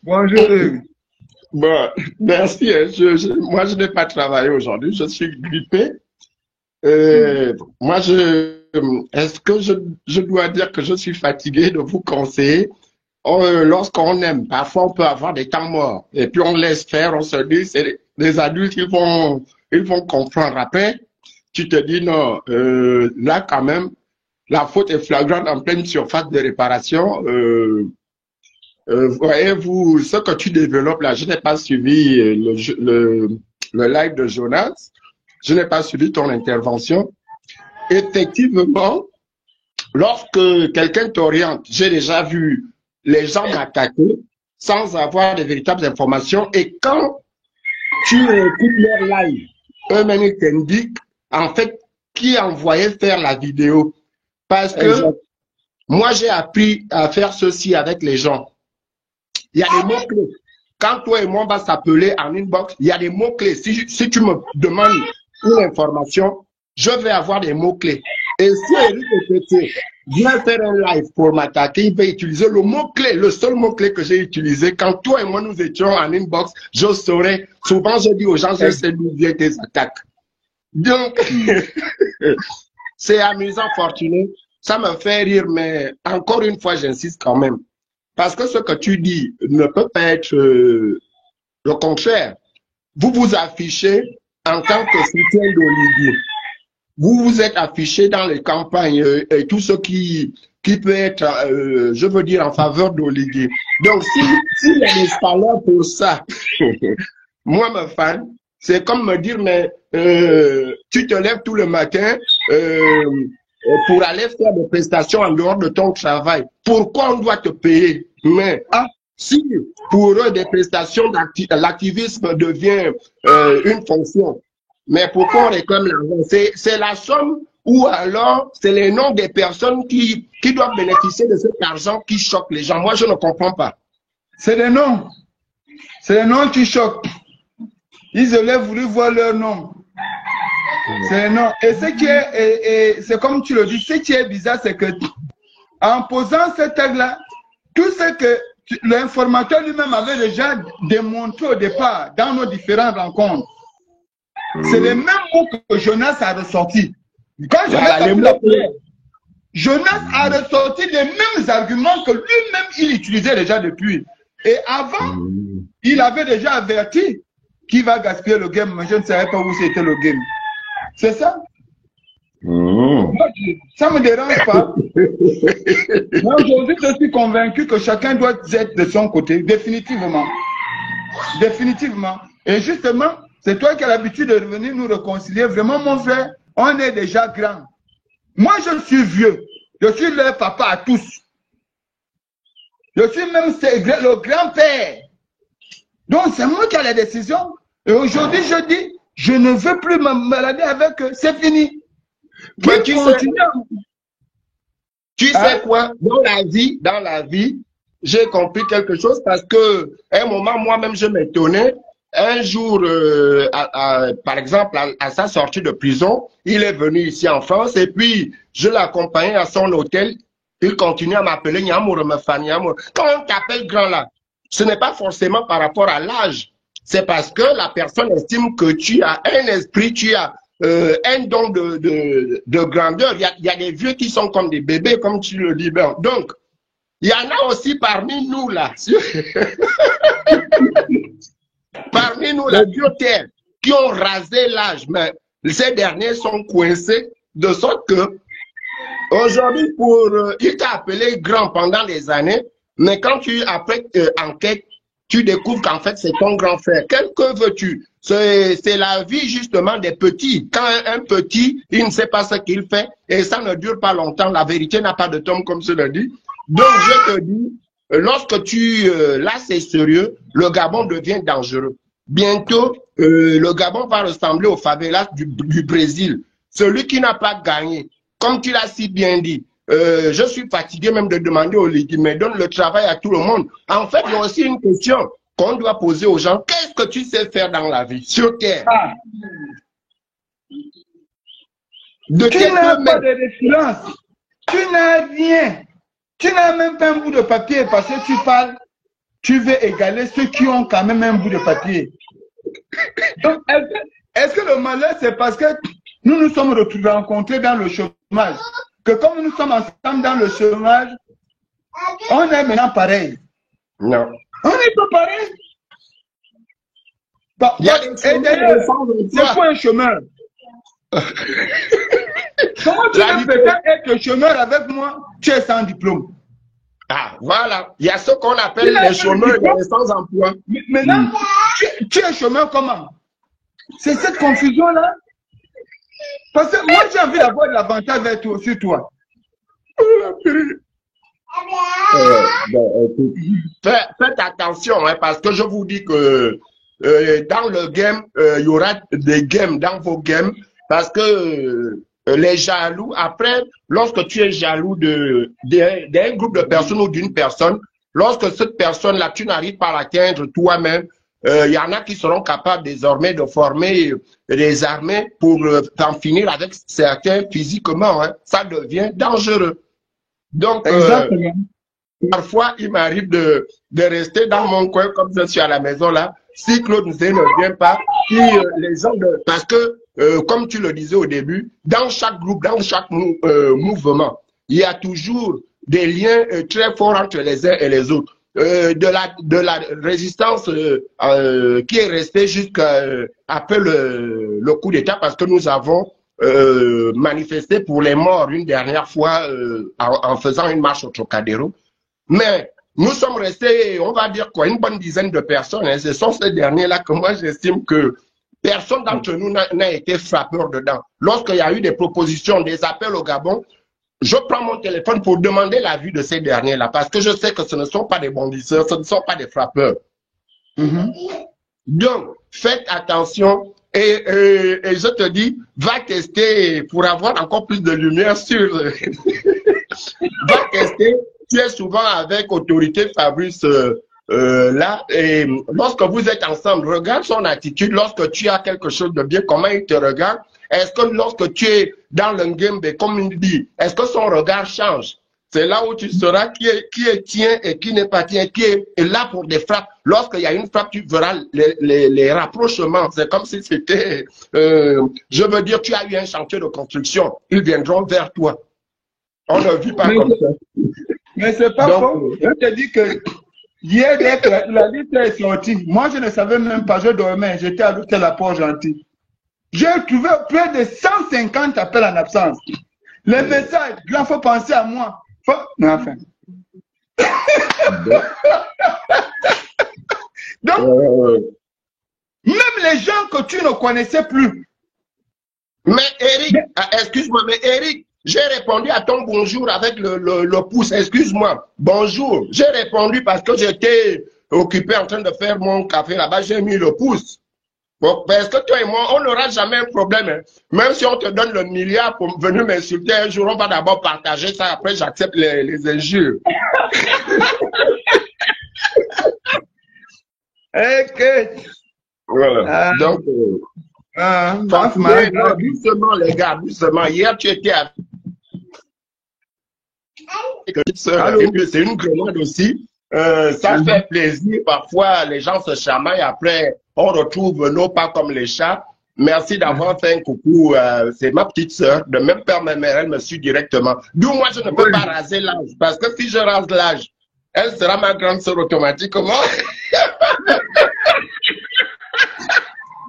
Bonjour, Hugues. Bon, merci. Moi, je n'ai pas travaillé aujourd'hui. Je suis grippé. Moi, est-ce que je dois dire que je suis fatigué de vous conseiller? Lorsqu'on aime, parfois on peut avoir des temps morts. Et puis on laisse faire, on se dit, c'est les adultes, ils vont comprendre. Après, tu te dis, non, là quand même, la faute est flagrante en pleine surface de réparation. Voyez-vous, ce que tu développes là, je n'ai pas suivi le live de Jonas, je n'ai pas suivi ton intervention. Effectivement, lorsque quelqu'un t'oriente, j'ai déjà vu les gens m'attaquer sans avoir de véritables informations, et quand tu écoutes leur live, eux-mêmes ils t'indiquent en fait qui envoyait faire la vidéo. Parce que moi j'ai appris à faire ceci avec les gens. Il y a des mots-clés. Quand toi et moi on va s'appeler en inbox, il y a des mots-clés. Si tu me demandes une information, je vais avoir des mots-clés. Et si Eric Petit vient faire un live pour m'attaquer, il va utiliser le mot-clé, le seul mot-clé que j'ai utilisé. Quand toi et moi nous étions en inbox, je saurais. Souvent, je dis aux gens, je sais d'où viennent tes attaques. Donc, c'est amusant, Fortuné. Ça me fait rire, mais encore une fois, j'insiste quand même. Parce que ce que tu dis ne peut pas être le contraire. Vous vous affichez en tant que soutien d'Olivier, vous vous êtes affiché dans les campagnes et tout ce qui peut être, je veux dire, en faveur d'Olivier. Donc, s'il y a des salaires pour ça, moi, me fan, c'est comme me dire, mais tu te lèves tout le matin pour aller faire des prestations en dehors de ton travail. Pourquoi on doit te payer? Mais si pour eux, des prestations l'activisme devient une fonction, mais pourquoi on réclame l'argent? C'est la somme ou alors c'est les noms des personnes qui doivent bénéficier de cet argent qui choquent les gens. Moi, je ne comprends pas. C'est les noms. C'est les noms qui choquent. Ils auraient voulu voir leur nom. C'est les noms. Et ce qui est, c'est comme tu le dis, ce qui est bizarre, c'est que en posant ce tag-là, tout ce que l'informateur lui-même avait déjà démontré au départ dans nos différentes rencontres, c'est les mêmes mots que Jonas a ressortis. Quand Jonas a ressorti les mêmes arguments que lui-même il utilisait déjà depuis. Et avant, il avait déjà averti qu'il va gaspiller le game, mais je ne savais pas où c'était le game. C'est ça? Moi, ça ne me dérange pas. Moi, aujourd'hui, je suis convaincu que chacun doit être de son côté, définitivement. Définitivement. Et justement, c'est toi qui as l'habitude de revenir nous réconcilier. Vraiment, mon frère, on est déjà grand. Moi, je suis vieux. Je suis leur papa à tous. Je suis même le grand-père. Donc, c'est moi qui ai la décision. Et aujourd'hui, je dis, je ne veux plus me balader avec eux. C'est fini. Mais tu sais quoi? Dans la vie, j'ai compris quelque chose parce que à un moment, moi-même, je m'étonnais. Un jour, par exemple, à sa sortie de prison, il est venu ici en France et puis je l'accompagnais à son hôtel. Il continue à m'appeler Nyamour, Nyamour. Quand on t'appelle grand là, ce n'est pas forcément par rapport à l'âge. C'est parce que la personne estime que tu as un esprit, tu as un don de grandeur. Il y a des vieux qui sont comme des bébés, comme tu le dis bien. Donc, il y en a aussi parmi nous là. Parmi nous, la terre qui ont rasé l'âge, mais ces derniers sont coincés de sorte que aujourd'hui, il t'a appelé grand pendant des années, mais quand tu après enquête, tu découvres qu'en fait c'est ton grand frère. Que veux-tu? C'est la vie justement des petits. Quand un petit, il ne sait pas ce qu'il fait et ça ne dure pas longtemps. La vérité n'a pas de tombe comme cela dit. Donc je te dis, lorsque là c'est sérieux, le Gabon devient dangereux. Bientôt, le Gabon va ressembler aux favelas du Brésil. Celui qui n'a pas gagné, comme tu l'as si bien dit, je suis fatigué même de demander aux ligues, mais donne le travail à tout le monde. En fait, il y a aussi une question qu'on doit poser aux gens. Qu'est-ce que tu sais faire dans la vie, sur terre? Tu n'as pas de référence. Tu n'as rien. Tu n'as même pas un bout de papier parce que tu parles, tu veux égaler ceux qui ont quand même un bout de papier. Donc, est-ce que le malheur, c'est parce que nous nous sommes rencontrés dans le chômage, que comme nous sommes ensemble dans le chômage, on est maintenant pareil? Non. On n'est pas pareil. Bon, et d'ailleurs, c'est quoi un chômeur? Comment tu peux peut-être être chômeur avec moi? Tu es sans diplôme. Ah, voilà. Il y a ce qu'on appelle les chômeurs et les sans-emploi. Maintenant, tu es chômeur comment? C'est cette confusion-là. Parce que moi, j'ai envie d'avoir de l'avantage sur toi. Faites attention, hein, parce que je vous dis que dans le game, il y aura des games dans vos games, parce que les jaloux, après, lorsque tu es jaloux d'un groupe de personnes ou d'une personne, lorsque cette personne-là, tu n'arrives pas à l'atteindre toi-même, il y en a qui seront capables désormais de former des armées pour en finir avec certains physiquement. Hein. Ça devient dangereux. Donc, parfois, il m'arrive de rester dans mon coin comme je suis à la maison là. Si Claude Nzé ne vient pas, si les gens parce que, comme tu le disais au début, dans chaque groupe, dans chaque mouvement, il y a toujours des liens très forts entre les uns et les autres. de la résistance qui est restée jusqu'après le coup d'État, parce que nous avons manifesté pour les morts une dernière fois en faisant une marche au Trocadéro. Mais nous sommes restés, on va dire quoi, une bonne dizaine de personnes. Hein. Ce sont ces derniers-là que moi j'estime que personne d'entre nous n'a été frappeur dedans. Lorsqu'il y a eu des propositions, des appels au Gabon, je prends mon téléphone pour demander l'avis de ces derniers-là, parce que je sais que ce ne sont pas des bondisseurs, ce ne sont pas des frappeurs. Donc, faites attention et je te dis, va tester pour avoir encore plus de lumière sur... va tester, tu es souvent avec Autorité Fabrice là, et lorsque vous êtes ensemble, regarde son attitude, lorsque tu as quelque chose de bien, comment il te regarde. Est-ce que lorsque tu es dans le game, comme il dit, est-ce que son regard change? C'est là où tu sauras qui est tien et qui n'est pas tien, qui est là pour des frappes. Lorsqu'il y a une frappe, tu verras les rapprochements. C'est comme si c'était, je veux dire, tu as eu un chantier de construction. Ils viendront vers toi. On ne vit pas comme ça. Mais c'est pas faux. Je te dis que hier, dès que la liste est sortie, moi je ne savais même pas, je dormais, j'étais à l'hôtel La Port-Gentil. J'ai trouvé près de 150 appels en absence. Les messages, il faut penser à moi. Non, enfin. Donc, même les gens que tu ne connaissais plus. Mais Eric, excuse-moi, mais Eric, j'ai répondu à ton bonjour avec le pouce, excuse-moi. Bonjour, j'ai répondu parce que j'étais occupé en train de faire mon café là-bas, j'ai mis le pouce. Bon, parce que toi et moi, on n'aura jamais un problème. Hein. Même si on te donne le milliard pour venir m'insulter un jour, on va d'abord partager ça, après j'accepte les injures. Ok. Voilà. Donc, doucement les gars, doucement. Hier, tu étais avec c'est une grenade aussi. Ça fait plaisir. Parfois, les gens se chamaillent. Après, on retrouve nos pas comme les chats. Merci d'avoir fait un coucou. C'est ma petite sœur. De même père, ma mère, elle me suit directement. D'où moi, je ne peux pas raser l'âge. Parce que si je rase l'âge, elle sera ma grande sœur automatiquement.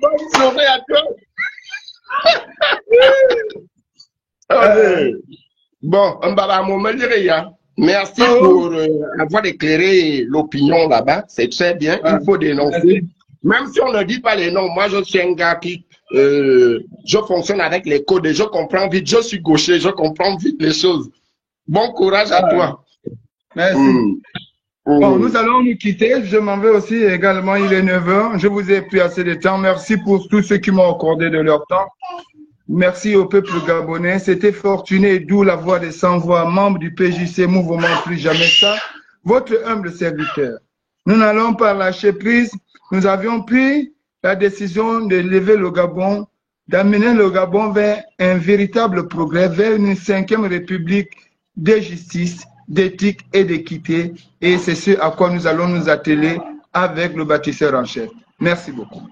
Bonne soirée à toi. Bon, merci pour avoir éclairé l'opinion là-bas. C'est très bien. Il faut dénoncer. Même si on ne dit pas les noms, moi je suis un gars qui je fonctionne avec les codes et je comprends vite. Je suis gaucher, je comprends vite les choses. Bon courage à toi. Merci. Bon, nous allons nous quitter. Je m'en vais aussi également. Il est 9 h. Je vous ai pris assez de temps. Merci pour tous ceux qui m'ont accordé de leur temps. Merci au peuple gabonais. C'était Fortuné, d'où la voix des sans-voix, membre du PJC Mouvement Plus Jamais Ça, votre humble serviteur. Nous n'allons pas lâcher prise. Nous avions pris la décision de lever le Gabon, d'amener le Gabon vers un véritable progrès, vers une 5e république de justice, d'éthique et d'équité. Et c'est ce à quoi nous allons nous atteler avec le bâtisseur en chef. Merci beaucoup.